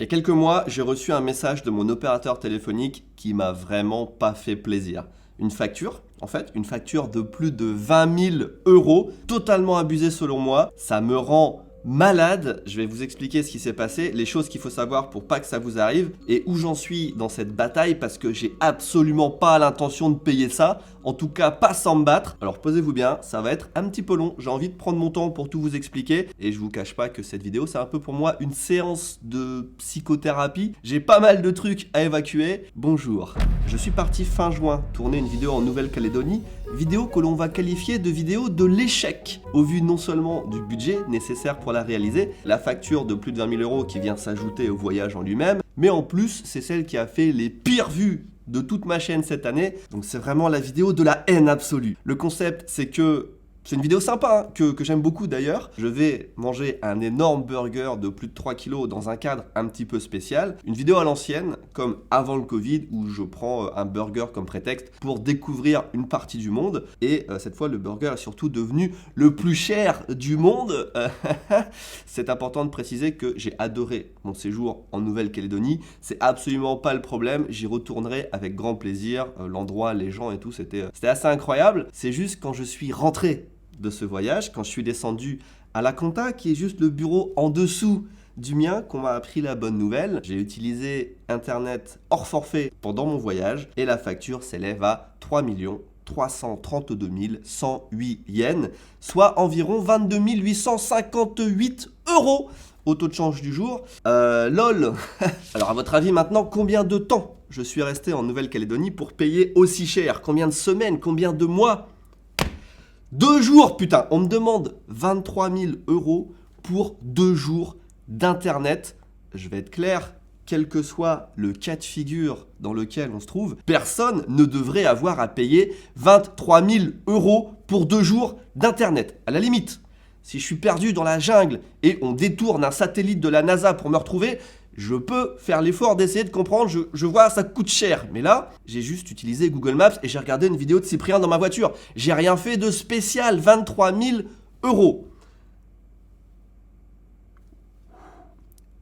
Il y a quelques mois, j'ai reçu un message de mon opérateur téléphonique qui m'a vraiment pas fait plaisir. Une facture, en fait, une facture de plus de 20 000 euros, totalement abusée selon moi. Ça me rend malade. Je vais vous expliquer ce qui s'est passé, les choses qu'il faut savoir pour pas que ça vous arrive et où j'en suis dans cette bataille parce que j'ai absolument pas l'intention de payer ça. En tout cas, pas sans me battre. Alors posez-vous bien, ça va être un petit peu long. J'ai envie de prendre mon temps pour tout vous expliquer. Et je vous cache pas que cette vidéo, c'est un peu pour moi une séance de psychothérapie. J'ai pas mal de trucs à évacuer. Bonjour. Je suis parti fin juin tourner une vidéo en Nouvelle-Calédonie. Vidéo que l'on va qualifier de vidéo de l'échec. Au vu non seulement du budget nécessaire pour la réaliser, la facture de plus de 20 000 euros qui vient s'ajouter au voyage en lui-même, mais en plus, c'est celle qui a fait les pires vues de toute ma chaîne cette année, donc c'est vraiment la vidéo de la haine absolue. Le concept, c'est que c'est une vidéo sympa, que j'aime beaucoup d'ailleurs. Je vais manger un énorme burger de plus de 3 kilos dans un cadre un petit peu spécial. Une vidéo à l'ancienne, comme avant le Covid, où je prends un burger comme prétexte pour découvrir une partie du monde. Et cette fois, le burger est surtout devenu le plus cher du monde. C'est important de préciser que j'ai adoré mon séjour en Nouvelle-Calédonie. C'est absolument pas le problème. J'y retournerai avec grand plaisir. L'endroit, les gens et tout, c'était assez incroyable. C'est juste quand je suis rentré de ce voyage, quand je suis descendu à La Conta, qui est juste le bureau en dessous du mien, qu'on m'a appris la bonne nouvelle. J'ai utilisé Internet hors forfait pendant mon voyage et la facture s'élève à 3 332 108 yens, soit environ 22 858 euros au taux de change du jour. Lol. Alors à votre avis maintenant, combien de temps je suis resté en Nouvelle-Calédonie pour payer aussi cher? Combien de semaines? Combien de mois? 2 jours, putain. On me demande 23 000 euros pour 2 jours d'internet. Je vais être clair, quel que soit le cas de figure dans lequel on se trouve, personne ne devrait avoir à payer 23 000 euros pour 2 jours d'internet. À la limite, si je suis perdu dans la jungle et on détourne un satellite de la NASA pour me retrouver, je peux faire l'effort d'essayer de comprendre, je vois ça coûte cher. Mais là, j'ai juste utilisé Google Maps et j'ai regardé une vidéo de Cyprien dans ma voiture. J'ai rien fait de spécial, 23 000 euros.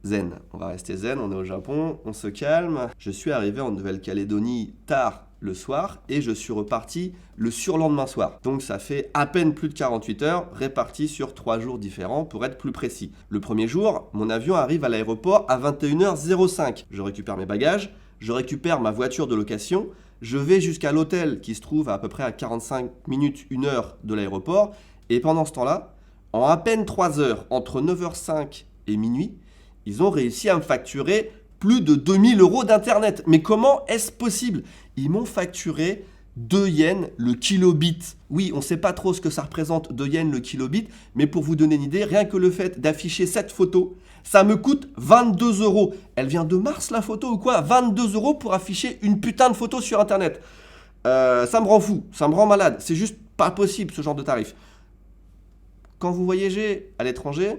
Zen, on va rester zen, on est au Japon, on se calme. Je suis arrivé en Nouvelle-Calédonie tard le soir et je suis reparti le surlendemain soir. Donc ça fait à peine plus de 48 heures réparties sur 3 jours différents pour être plus précis. Le premier jour, mon avion arrive à l'aéroport à 21h05. Je récupère mes bagages, je récupère ma voiture de location, je vais jusqu'à l'hôtel qui se trouve à peu près à 45 minutes, 1 heure de l'aéroport et pendant ce temps-là, en à peine 3 heures, entre 9h05 et minuit, ils ont réussi à me facturer plus de 2000 euros d'internet. Mais comment est-ce possible? Ils m'ont facturé 2 yens le kilobit. Oui, on ne sait pas trop ce que ça représente 2 yens le kilobit, mais pour vous donner une idée, rien que le fait d'afficher cette photo, ça me coûte 22 euros. Elle vient de Mars la photo ou quoi? 22 euros pour afficher une putain de photo sur internet. Ça me rend fou, ça me rend malade. C'est juste pas possible ce genre de tarif. Quand vous voyagez à l'étranger,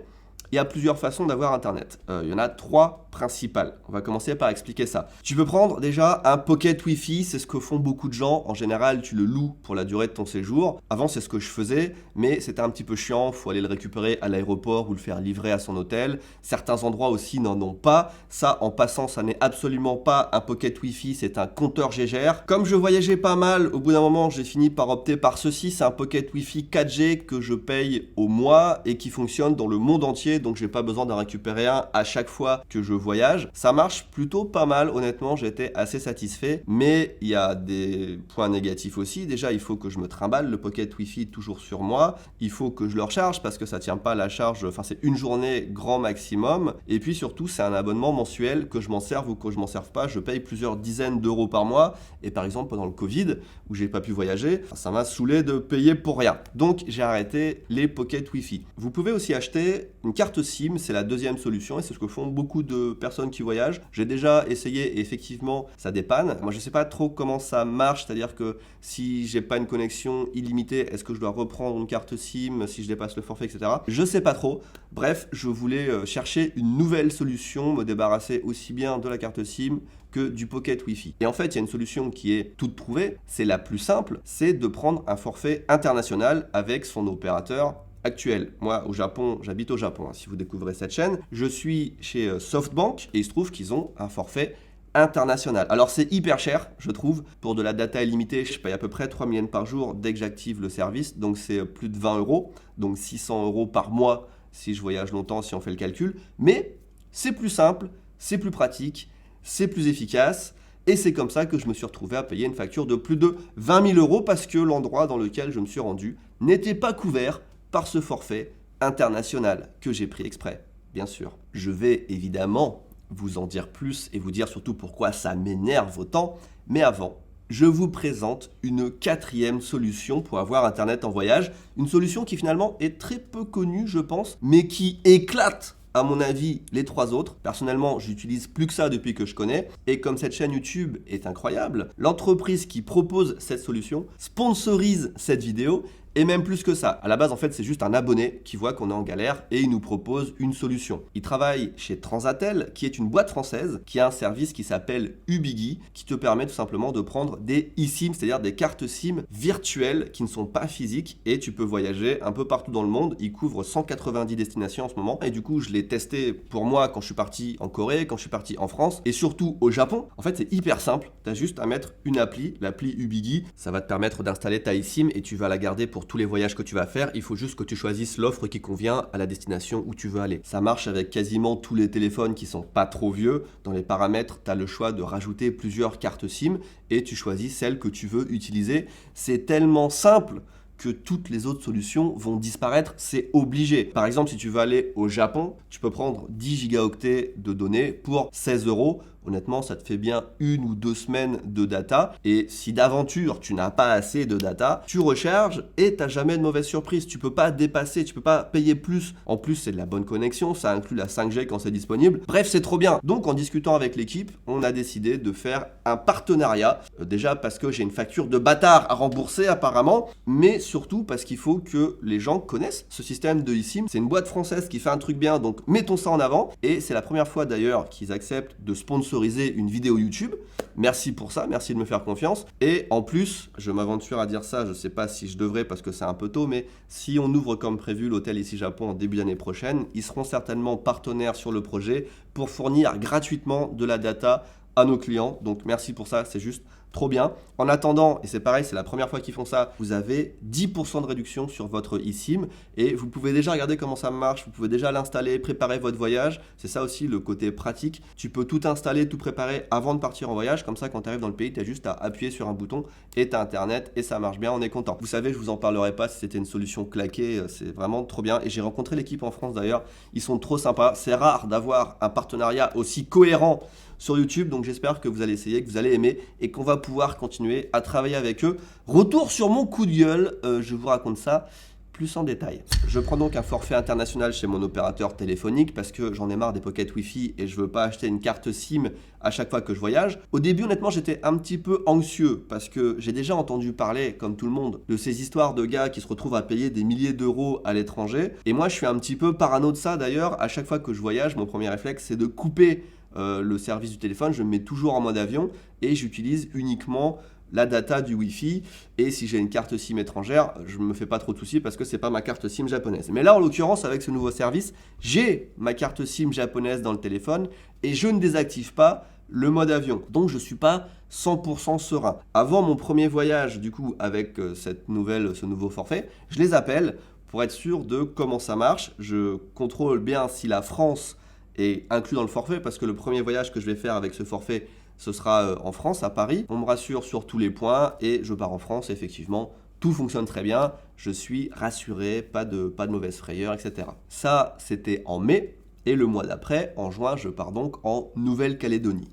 il y a plusieurs façons d'avoir Internet. Il y en a 3 principales. On va commencer par expliquer ça. Tu peux prendre déjà un pocket Wi-Fi, c'est ce que font beaucoup de gens. En général, tu le loues pour la durée de ton séjour. Avant, c'est ce que je faisais, mais c'était un petit peu chiant. Il faut aller le récupérer à l'aéroport ou le faire livrer à son hôtel. Certains endroits aussi n'en ont pas. Ça, en passant, ça n'est absolument pas un pocket Wi-Fi, c'est un compteur GGR. Comme je voyageais pas mal, au bout d'un moment, j'ai fini par opter par ceci. C'est un pocket Wi-Fi 4G que je paye au mois et qui fonctionne dans le monde entier. Donc j'ai pas besoin d'en récupérer un à chaque fois que je voyage. Ça marche plutôt pas mal, honnêtement, j'étais assez satisfait. Mais il y a des points négatifs aussi. Déjà, il faut que je me trimballe le pocket Wi-Fi toujours sur moi. Il faut que je le recharge parce que ça tient pas la charge. Enfin, c'est une journée grand maximum. Et puis surtout, c'est un abonnement mensuel, que je m'en serve ou que je m'en serve pas. Je paye plusieurs dizaines d'euros par mois. Et par exemple, pendant le Covid, où j'ai pas pu voyager, ça m'a saoulé de payer pour rien. Donc, j'ai arrêté les pocket Wi-Fi. Vous pouvez aussi acheter une carte SIM, c'est la deuxième solution et c'est ce que font beaucoup de personnes qui voyagent. J'ai déjà essayé et effectivement ça dépanne. Moi je sais pas trop comment ça marche, c'est-à-dire que si j'ai pas une connexion illimitée, est-ce que je dois reprendre une carte SIM si je dépasse le forfait, etc. Je sais pas trop. Bref, je voulais chercher une nouvelle solution, me débarrasser aussi bien de la carte SIM que du pocket Wi-Fi. Et en fait, il y a une solution qui est toute trouvée, c'est la plus simple, c'est de prendre un forfait international avec son opérateur actuel. Moi, au Japon, j'habite au Japon, hein, si vous découvrez cette chaîne. Je suis chez SoftBank et il se trouve qu'ils ont un forfait international. Alors c'est hyper cher, je trouve, pour de la data illimitée. Je paye à peu près 3 000 yens par jour dès que j'active le service, donc c'est plus de 20 euros, donc 600 euros par mois si je voyage longtemps, si on fait le calcul. Mais c'est plus simple, c'est plus pratique, c'est plus efficace. Et c'est comme ça que je me suis retrouvé à payer une facture de plus de 20 000 euros parce que l'endroit dans lequel je me suis rendu n'était pas couvert par ce forfait international que j'ai pris exprès, bien sûr. Je vais évidemment vous en dire plus et vous dire surtout pourquoi ça m'énerve autant. Mais avant, je vous présente une 4e solution pour avoir Internet en voyage. Une solution qui finalement est très peu connue, je pense, mais qui éclate à mon avis, les 3 autres. Personnellement, j'utilise plus que ça depuis que je connais. Et comme cette chaîne YouTube est incroyable, l'entreprise qui propose cette solution sponsorise cette vidéo. Et même plus que ça. À la base, en fait, c'est juste un abonné qui voit qu'on est en galère et il nous propose une solution. Il travaille chez Transatel, qui est une boîte française, qui a un service qui s'appelle Ubigui, qui te permet tout simplement de prendre des eSIM, c'est-à-dire des cartes SIM virtuelles qui ne sont pas physiques et tu peux voyager un peu partout dans le monde. Il couvre 190 destinations en ce moment et du coup, je l'ai testé pour moi quand je suis parti en Corée, quand je suis parti en France et surtout au Japon. En fait, c'est hyper simple. Tu as juste à mettre une appli, l'appli Ubigui. Ça va te permettre d'installer ta eSIM et tu vas la garder pour tous les voyages que tu vas faire. Il faut juste que tu choisisses l'offre qui convient à la destination où tu veux aller. Ça marche avec quasiment tous les téléphones qui sont pas trop vieux. Dans les paramètres, tu as le choix de rajouter plusieurs cartes SIM et tu choisis celle que tu veux utiliser. C'est tellement simple que toutes les autres solutions vont disparaître, c'est obligé. Par exemple, si tu veux aller au Japon, tu peux prendre 10 gigaoctets de données pour 16 euros. Honnêtement, ça te fait bien 1 ou 2 semaines de data. Et si d'aventure, tu n'as pas assez de data, tu recharges et tu n'as jamais de mauvaise surprise. Tu ne peux pas dépasser, tu ne peux pas payer plus. En plus, c'est de la bonne connexion, ça inclut la 5G quand c'est disponible. Bref, c'est trop bien. Donc, en discutant avec l'équipe, on a décidé de faire un partenariat. Déjà parce que j'ai une facture de bâtard à rembourser apparemment, mais surtout parce qu'il faut que les gens connaissent ce système de eSIM. C'est une boîte française qui fait un truc bien, donc mettons ça en avant. Et c'est la première fois d'ailleurs qu'ils acceptent de sponsoriser une vidéo YouTube. Merci pour ça, merci de me faire confiance. Et en plus, je m'aventure à dire ça, je sais pas si je devrais parce que c'est un peu tôt, mais si on ouvre comme prévu l'hôtel ici Japon en début d'année prochaine, ils seront certainement partenaires sur le projet pour fournir gratuitement de la data à nos clients. Donc merci pour ça, c'est juste trop bien. En attendant, et c'est pareil, c'est la première fois qu'ils font ça, vous avez 10% de réduction sur votre eSIM et vous pouvez déjà regarder comment ça marche, vous pouvez déjà l'installer, préparer votre voyage. C'est ça aussi le côté pratique. Tu peux tout installer, tout préparer avant de partir en voyage. Comme ça, quand tu arrives dans le pays, tu as juste à appuyer sur un bouton et tu as Internet et ça marche bien, on est content. Vous savez, je vous en parlerai pas si c'était une solution claquée, c'est vraiment trop bien. Et j'ai rencontré l'équipe en France d'ailleurs, ils sont trop sympas. C'est rare d'avoir un partenariat aussi cohérent sur YouTube, donc j'espère que vous allez essayer, que vous allez aimer et qu'on va pouvoir continuer à travailler avec eux. Retour sur mon coup de gueule, je vous raconte ça plus en détail. Je prends donc un forfait international chez mon opérateur téléphonique parce que j'en ai marre des pockets Wi-Fi et je veux pas acheter une carte SIM à chaque fois que je voyage. Au début, honnêtement, j'étais un petit peu anxieux parce que j'ai déjà entendu parler, comme tout le monde, de ces histoires de gars qui se retrouvent à payer des milliers d'euros à l'étranger. Et moi, je suis un petit peu parano de ça d'ailleurs. À chaque fois que je voyage, mon premier réflexe, c'est de couper le service du téléphone. Je me mets toujours en mode avion et j'utilise uniquement la data du Wi-Fi. Et si j'ai une carte SIM étrangère, je ne me fais pas trop de soucis parce que c'est pas ma carte SIM japonaise. Mais là, en l'occurrence, avec ce nouveau service, j'ai ma carte SIM japonaise dans le téléphone et je ne désactive pas le mode avion. Donc, je ne suis pas 100% serein. Avant mon premier voyage, du coup, avec ce nouveau forfait, je les appelle pour être sûr de comment ça marche. Je contrôle bien si la France est inclus dans le forfait parce que le premier voyage que je vais faire avec ce forfait, ce sera en France, à Paris. On me rassure sur tous les points et je pars en France, effectivement. Tout fonctionne très bien, je suis rassuré, pas de mauvaise frayeur, etc. Ça, c'était en mai et le mois d'après, en juin, je pars donc en Nouvelle-Calédonie.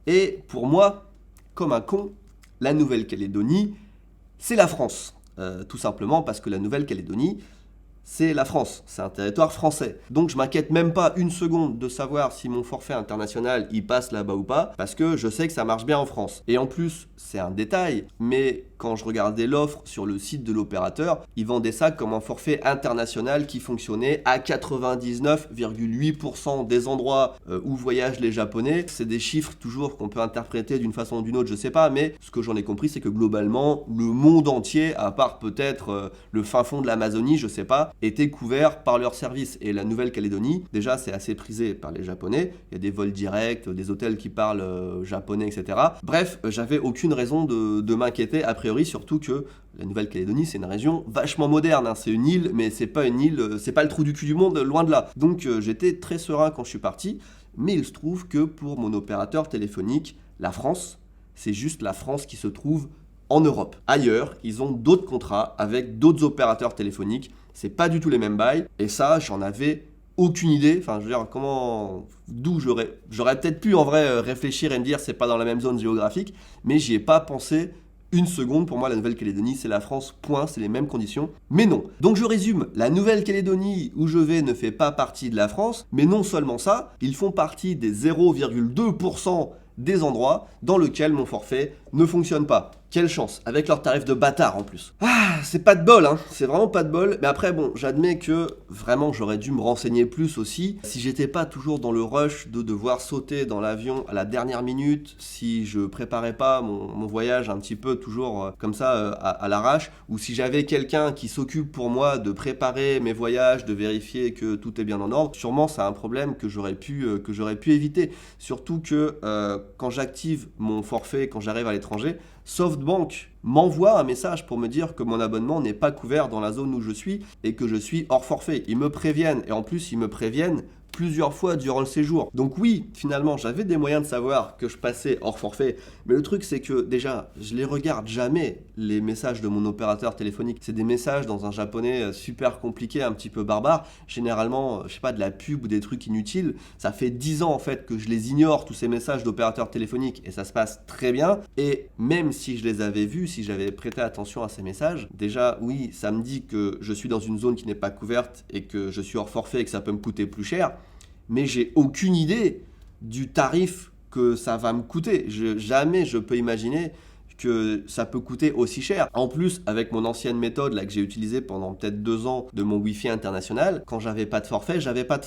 Et pour moi, comme un con, la Nouvelle-Calédonie, c'est la France. Tout simplement parce que la Nouvelle-Calédonie, c'est la France, c'est un territoire français. Donc je m'inquiète même pas une seconde de savoir si mon forfait international il passe là-bas ou pas, parce que je sais que ça marche bien en France. Et en plus, c'est un détail, mais quand je regardais l'offre sur le site de l'opérateur, ils vendaient ça comme un forfait international qui fonctionnait à 99,8% des endroits où voyagent les Japonais. C'est des chiffres toujours qu'on peut interpréter d'une façon ou d'une autre, je sais pas, mais ce que j'en ai compris, c'est que globalement, le monde entier, à part peut-être le fin fond de l'Amazonie, je sais pas, était couvert par leur service. Et la Nouvelle-Calédonie, déjà, c'est assez prisé par les Japonais. Il y a des vols directs, des hôtels qui parlent japonais, etc. Bref, j'avais aucune raison de m'inquiéter, a priori, surtout que la Nouvelle-Calédonie, c'est une région vachement moderne, hein. C'est une île, mais c'est pas une île, c'est pas le trou du cul du monde, loin de là. Donc j'étais très serein quand je suis parti, mais il se trouve que pour mon opérateur téléphonique, la France, c'est juste la France qui se trouve en Europe. Ailleurs, ils ont d'autres contrats avec d'autres opérateurs téléphoniques, c'est pas du tout les mêmes bails, et ça, j'en avais aucune idée. Enfin, je veux dire, d'où j'aurais peut-être pu en vrai réfléchir et me dire c'est pas dans la même zone géographique, mais j'y ai pas pensé une seconde. Pour moi, la Nouvelle-Calédonie, c'est la France, point, c'est les mêmes conditions. Mais non. Donc je résume, la Nouvelle-Calédonie où je vais ne fait pas partie de la France, mais non seulement ça, ils font partie des 0,2% des endroits dans lesquels mon forfait ne fonctionne pas. Quelle chance, avec leur tarif de bâtard en plus. Ah, c'est pas de bol, hein, c'est vraiment pas de bol. Mais après, bon, j'admets que vraiment j'aurais dû me renseigner plus aussi. Si j'étais pas toujours dans le rush de devoir sauter dans l'avion à la dernière minute, si je préparais pas mon voyage un petit peu toujours comme ça à l'arrache, ou si j'avais quelqu'un qui s'occupe pour moi de préparer mes voyages, de vérifier que tout est bien en ordre, sûrement c'est un problème que j'aurais pu éviter. Surtout que quand j'active mon forfait, quand j'arrive à l'étranger, SoftBank m'envoie un message pour me dire que mon abonnement n'est pas couvert dans la zone où je suis et que je suis hors forfait. Ils me préviennent, et en plus ils me préviennent plusieurs fois durant le séjour. Donc oui, finalement, j'avais des moyens de savoir que je passais hors forfait, mais le truc c'est que déjà, je les regarde jamais, les messages de mon opérateur téléphonique. C'est des messages dans un japonais super compliqué, un petit peu barbare, généralement, je sais pas, de la pub ou des trucs inutiles. Ça fait 10 ans en fait que je les ignore, tous ces messages d'opérateurs téléphoniques, et ça se passe très bien. Et même si je les avais vus, si j'avais prêté attention à ces messages, déjà oui, ça me dit que je suis dans une zone qui n'est pas couverte et que je suis hors forfait et que ça peut me coûter plus cher. Mais j'ai aucune idée du tarif que ça va me coûter. Jamais je peux imaginer que ça peut coûter aussi cher. En plus, avec mon ancienne méthode là, que j'ai utilisée pendant peut-être 2 ans de mon Wi-Fi international, quand j'avais pas de forfait, j'avais pas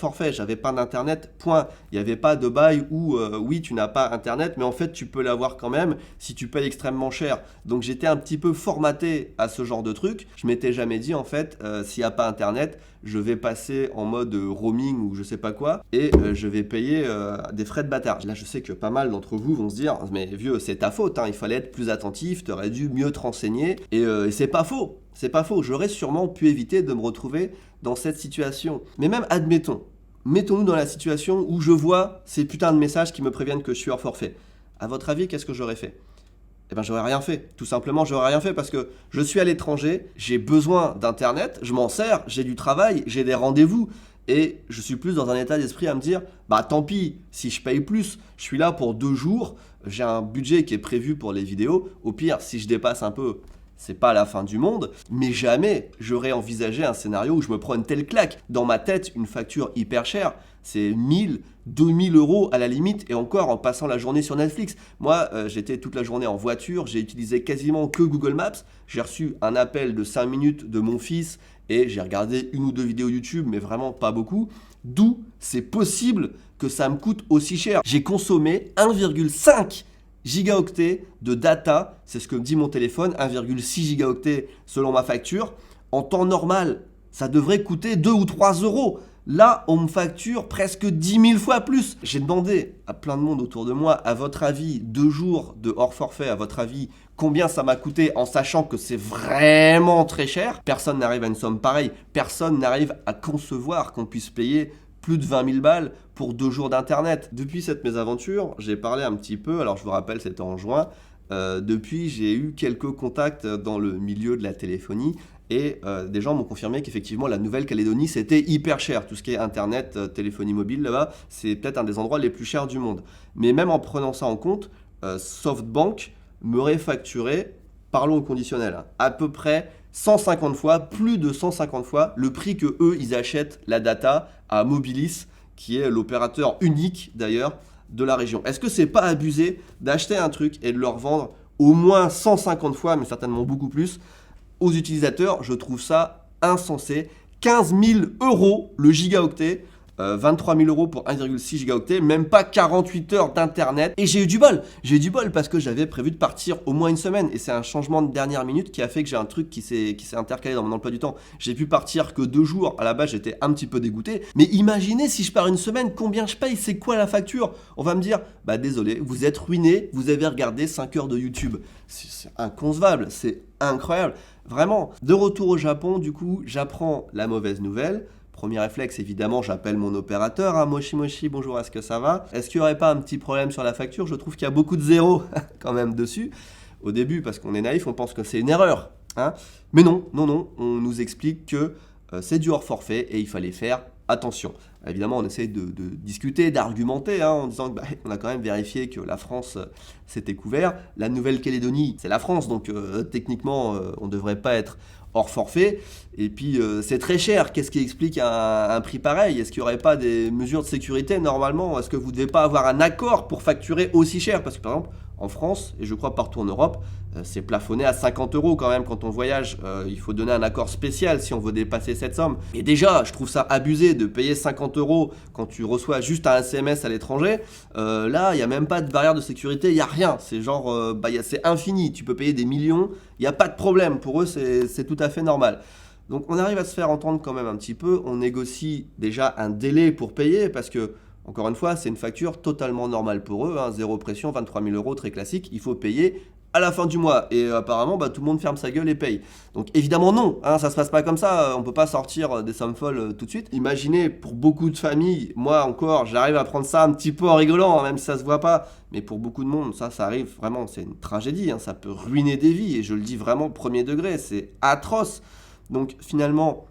d'internet, point. Il n'y avait pas de bail où oui, tu n'as pas internet, mais en fait tu peux l'avoir quand même si tu payes extrêmement cher. Donc j'étais un petit peu formaté à ce genre de truc. Je m'étais jamais dit en fait, s'il n'y a pas internet, je vais passer en mode roaming ou je sais pas quoi et je vais payer des frais de bâtard. Là, je sais que pas mal d'entre vous vont se dire mais vieux, c'est ta faute, hein, il fallait être plus attentif, t'aurais dû mieux te renseigner et c'est pas faux. C'est pas faux, j'aurais sûrement pu éviter de me retrouver dans cette situation. Mais même mettons-nous dans la situation où je vois ces putains de messages qui me préviennent que je suis hors forfait. À votre avis, qu'est-ce que j'aurais fait ? Eh ben j'aurais rien fait. Tout simplement, j'aurais rien fait parce que je suis à l'étranger, j'ai besoin d'internet, je m'en sers, j'ai du travail, j'ai des rendez-vous et je suis plus dans un état d'esprit à me dire bah tant pis, si je paye plus, je suis là pour 2 jours, j'ai un budget qui est prévu pour les vidéos, au pire si je dépasse un peu, c'est pas la fin du monde, mais jamais j'aurais envisagé un scénario où je me prends une telle claque. Dans ma tête, une facture hyper chère, c'est 1000, 2000 euros à la limite, et encore en passant la journée sur Netflix. Moi, j'étais toute la journée en voiture, j'ai utilisé quasiment que Google Maps, j'ai reçu un appel de 5 minutes de mon fils, et j'ai regardé 1 ou 2 vidéos YouTube, mais vraiment pas beaucoup. D'où c'est possible que ça me coûte aussi cher. J'ai consommé 1,5 gigaoctets de data, c'est ce que me dit mon téléphone, 1,6 gigaoctets selon ma facture. En temps normal, ça devrait coûter 2 ou 3 euros. Là, on me facture presque 10 000 fois plus. J'ai demandé à plein de monde autour de moi, à votre avis, 2 jours de hors forfait, à votre avis, combien ça m'a coûté en sachant que c'est vraiment très cher. Personne n'arrive à une somme pareille. Personne n'arrive à concevoir qu'on puisse payer plus de 20 000 balles pour 2 jours d'internet. Depuis cette mésaventure, j'ai parlé un petit peu, alors je vous rappelle, c'était en juin. Depuis, j'ai eu quelques contacts dans le milieu de la téléphonie et des gens m'ont confirmé qu'effectivement la Nouvelle-Calédonie c'était hyper cher. Tout ce qui est internet, téléphonie mobile là-bas, c'est peut-être un des endroits les plus chers du monde. Mais même en prenant ça en compte, SoftBank m'aurait facturé, parlons au conditionnel, hein, à peu près 150 fois, plus de 150 fois le prix que eux ils achètent la data à Mobilis, qui est l'opérateur unique d'ailleurs de la région. Est-ce que c'est pas abusé d'acheter un truc et de le revendre au moins 150 fois, mais certainement beaucoup plus, aux utilisateurs. Je trouve ça insensé. 15 000 euros le gigaoctet. 23 000 euros pour 1,6 gigaoctet, même pas 48 heures d'internet. Et j'ai eu du bol. J'ai eu du bol parce que j'avais prévu de partir au moins une semaine. Et c'est un changement de dernière minute qui a fait que j'ai un truc qui s'est intercalé dans mon emploi du temps. J'ai pu partir que 2 jours. À la base, j'étais un petit peu dégoûté. Mais imaginez si je pars une semaine, combien je paye? C'est quoi la facture? On va me dire, bah désolé, vous êtes ruiné, vous avez regardé 5 heures de YouTube. C'est inconcevable, c'est incroyable. Vraiment. De retour au Japon, du coup, j'apprends la mauvaise nouvelle. Premier réflexe, évidemment, j'appelle mon opérateur. Hein, Moshi Moshi, bonjour, est-ce que ça va? Est-ce qu'il n'y aurait pas un petit problème sur la facture? Je trouve qu'il y a beaucoup de zéros quand même dessus. Au début, parce qu'on est naïf, on pense que c'est une erreur. Hein. Mais non, on nous explique que c'est du hors forfait et il fallait faire attention. Évidemment, on essaie de discuter, d'argumenter, en disant qu'on a quand même vérifié que la France s'était couvert. La Nouvelle-Calédonie, c'est la France, donc techniquement, on ne devrait pas être hors forfait. Et puis, c'est très cher. Qu'est-ce qui explique un prix pareil? Est-ce qu'il n'y aurait pas des mesures de sécurité normalement? Est-ce que vous ne devez pas avoir un accord pour facturer aussi cher? Parce que par exemple, en France, et je crois partout en Europe, c'est plafonné à 50 euros quand même quand on voyage. Il faut donner un accord spécial si on veut dépasser cette somme. Et déjà, je trouve ça abusé de payer 50 euros quand tu reçois juste un SMS à l'étranger. Là, il n'y a même pas de barrière de sécurité, il n'y a rien. C'est genre, c'est infini. Tu peux payer des millions, il n'y a pas de problème. Pour eux, c'est tout à fait normal. Donc on arrive à se faire entendre quand même un petit peu. On négocie déjà un délai pour payer parce que, encore une fois, c'est une facture totalement normale pour eux. Zéro pression, 23 000 euros, très classique. Il faut payer à la fin du mois. Et apparemment, tout le monde ferme sa gueule et paye. Donc évidemment non, ça se passe pas comme ça. On peut pas sortir des sommes folles tout de suite. Imaginez, pour beaucoup de familles, moi encore, j'arrive à prendre ça un petit peu en rigolant, même si ça se voit pas. Mais pour beaucoup de monde, ça arrive vraiment, c'est une tragédie. Ça peut ruiner des vies. Et je le dis vraiment premier degré, c'est atroce. Donc finalement,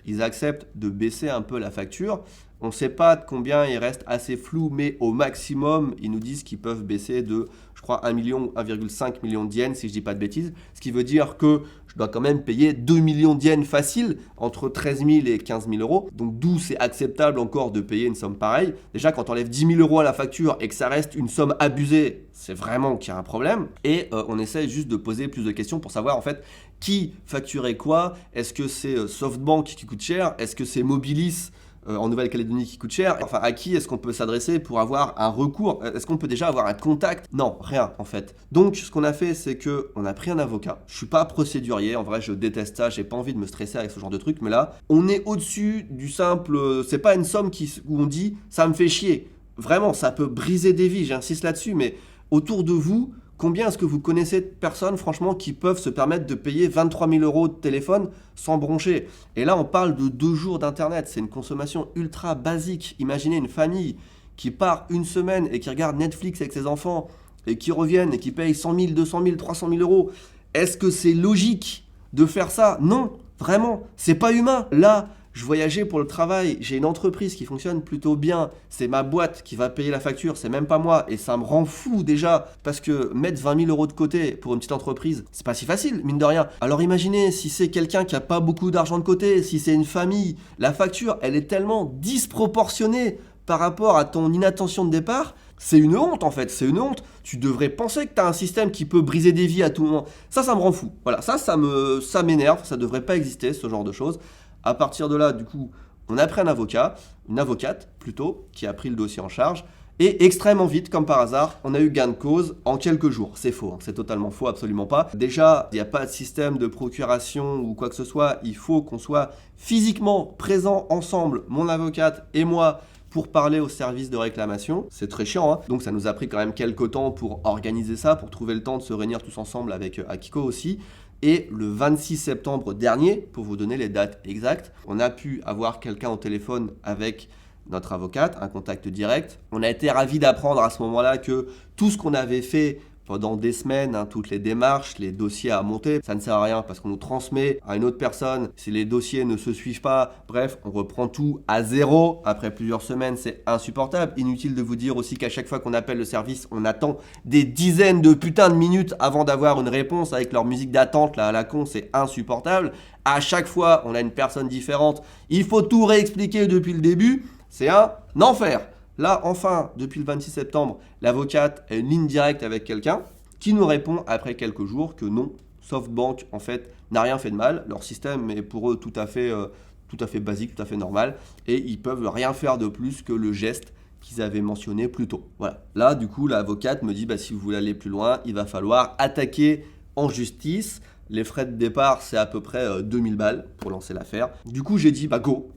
ils acceptent de baisser un peu la facture. On ne sait pas de combien, il reste assez flou, mais au maximum, ils nous disent qu'ils peuvent baisser de, je crois, 1 million, 1,5 million d'yens, si je ne dis pas de bêtises. Ce qui veut dire que je dois quand même payer 2 millions d'yens facile, entre 13 000 et 15 000 euros. Donc d'où c'est acceptable encore de payer une somme pareille. Déjà, quand on enlève 10 000 euros à la facture et que ça reste une somme abusée, c'est vraiment qu'il y a un problème. Et on essaie juste de poser plus de questions pour savoir en fait qui facturait quoi. Est-ce que c'est SoftBank qui coûte cher? Est-ce que c'est Mobilis en Nouvelle-Calédonie qui coûte cher? Enfin, à qui est-ce qu'on peut s'adresser pour avoir un recours? Est-ce qu'on peut déjà avoir un contact? Non, rien en fait. Donc, ce qu'on a fait, c'est qu'on a pris un avocat. Je suis pas procédurier, en vrai, je déteste ça, j'ai pas envie de me stresser avec ce genre de truc, mais là, on est au-dessus du simple. C'est pas une somme où on dit ça me fait chier. Vraiment, ça peut briser des vies, j'insiste là-dessus, mais autour de vous, combien est-ce que vous connaissez de personnes, franchement, qui peuvent se permettre de payer 23 000 euros de téléphone sans broncher? Et là, on parle de 2 jours d'Internet. C'est une consommation ultra basique. Imaginez une famille qui part une semaine et qui regarde Netflix avec ses enfants et qui reviennent et qui paye 100 000, 200 000, 300 000 euros. Est-ce que c'est logique de faire ça? Non, vraiment, c'est pas humain. Là, je voyageais pour le travail, j'ai une entreprise qui fonctionne plutôt bien, c'est ma boîte qui va payer la facture, c'est même pas moi, et ça me rend fou déjà, parce que mettre 20 000 euros de côté pour une petite entreprise, c'est pas si facile, mine de rien. Alors imaginez, si c'est quelqu'un qui a pas beaucoup d'argent de côté, si c'est une famille, la facture, elle est tellement disproportionnée par rapport à ton inattention de départ, c'est une honte en fait, c'est une honte. Tu devrais penser que tu as un système qui peut briser des vies à tout moment. Ça me rend fou. Voilà, ça m'énerve, ça devrait pas exister, ce genre de choses. À partir de là, du coup, on a pris un avocat, une avocate plutôt, qui a pris le dossier en charge. Et extrêmement vite, comme par hasard, on a eu gain de cause en quelques jours. C'est faux, c'est totalement faux, absolument pas. Déjà, il n'y a pas de système de procuration ou quoi que ce soit. Il faut qu'on soit physiquement présents ensemble, mon avocate et moi, pour parler au service de réclamation. C'est très chiant, donc ça nous a pris quand même quelques temps pour organiser ça, pour trouver le temps de se réunir tous ensemble avec Akiko aussi. Et le 26 septembre dernier, pour vous donner les dates exactes, on a pu avoir quelqu'un au téléphone avec notre avocate, un contact direct. On a été ravis d'apprendre à ce moment-là que tout ce qu'on avait fait pendant des semaines, toutes les démarches, les dossiers à monter, ça ne sert à rien parce qu'on nous transmet à une autre personne. Si les dossiers ne se suivent pas, bref, on reprend tout à zéro. Après plusieurs semaines, c'est insupportable. Inutile de vous dire aussi qu'à chaque fois qu'on appelle le service, on attend des dizaines de putains de minutes avant d'avoir une réponse avec leur musique d'attente là à la con, c'est insupportable. À chaque fois, on a une personne différente. Il faut tout réexpliquer depuis le début. C'est un enfer. Là, enfin, depuis le 26 septembre, l'avocate a une ligne directe avec quelqu'un. qui nous répond après quelques jours que non, SoftBank en fait n'a rien fait de mal, leur système est pour eux tout à fait basique, tout à fait normal, et ils peuvent rien faire de plus que le geste qu'ils avaient mentionné plus tôt. Voilà. Là, du coup, l'avocate me dit, si vous voulez aller plus loin, il va falloir attaquer en justice. Les frais de départ, c'est à peu près 2000 balles pour lancer l'affaire. Du coup, j'ai dit, go.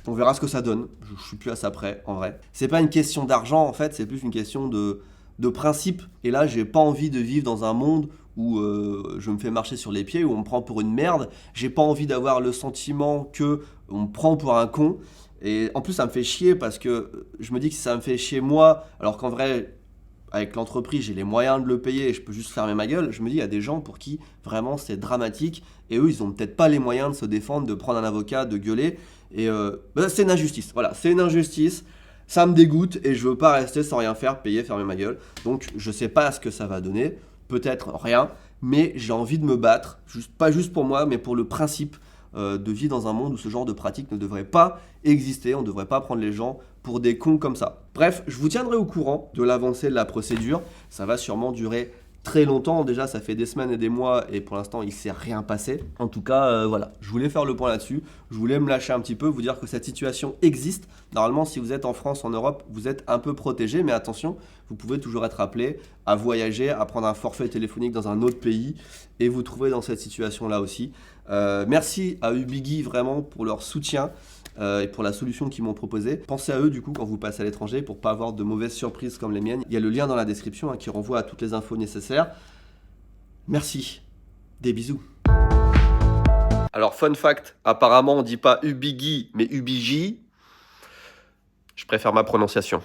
On verra ce que ça donne. Je suis plus à ça près, en vrai. C'est pas une question d'argent, en fait, c'est plus une question de principe. Et là, j'ai pas envie de vivre dans un monde où je me fais marcher sur les pieds, où on me prend pour une merde. J'ai pas envie d'avoir le sentiment que on me prend pour un con. Et en plus, ça me fait chier parce que je me dis que si ça me fait chier moi, alors qu'en vrai, avec l'entreprise, j'ai les moyens de le payer et je peux juste fermer ma gueule, je me dis, il y a des gens pour qui vraiment c'est dramatique et eux, ils ont peut-être pas les moyens de se défendre, de prendre un avocat, de gueuler. Et c'est une injustice. Voilà, c'est une injustice. Ça me dégoûte et je veux pas rester sans rien faire, payer, fermer ma gueule. Donc, je sais pas ce que ça va donner. Peut-être rien, mais j'ai envie de me battre, pas juste pour moi, mais pour le principe de vivre dans un monde où ce genre de pratique ne devrait pas exister. On ne devrait pas prendre les gens pour des cons comme ça. Bref, je vous tiendrai au courant de l'avancée de la procédure. Ça va sûrement durer très longtemps. Déjà, ça fait des semaines et des mois et pour l'instant, il ne s'est rien passé. En tout cas, voilà, je voulais faire le point là-dessus. Je voulais me lâcher un petit peu, vous dire que cette situation existe. Normalement, si vous êtes en France, en Europe, vous êtes un peu protégé, mais attention, vous pouvez toujours être appelé à voyager, à prendre un forfait téléphonique dans un autre pays et vous trouver dans cette situation-là aussi. Merci à Ubigui vraiment pour leur soutien et pour la solution qu'ils m'ont proposée. Pensez à eux du coup quand vous passez à l'étranger pour pas avoir de mauvaises surprises comme les miennes. Il y a le lien dans la description qui renvoie à toutes les infos nécessaires. Merci. Des bisous. Alors fun fact, apparemment on dit pas Ubigui mais Ubigi. Je préfère ma prononciation.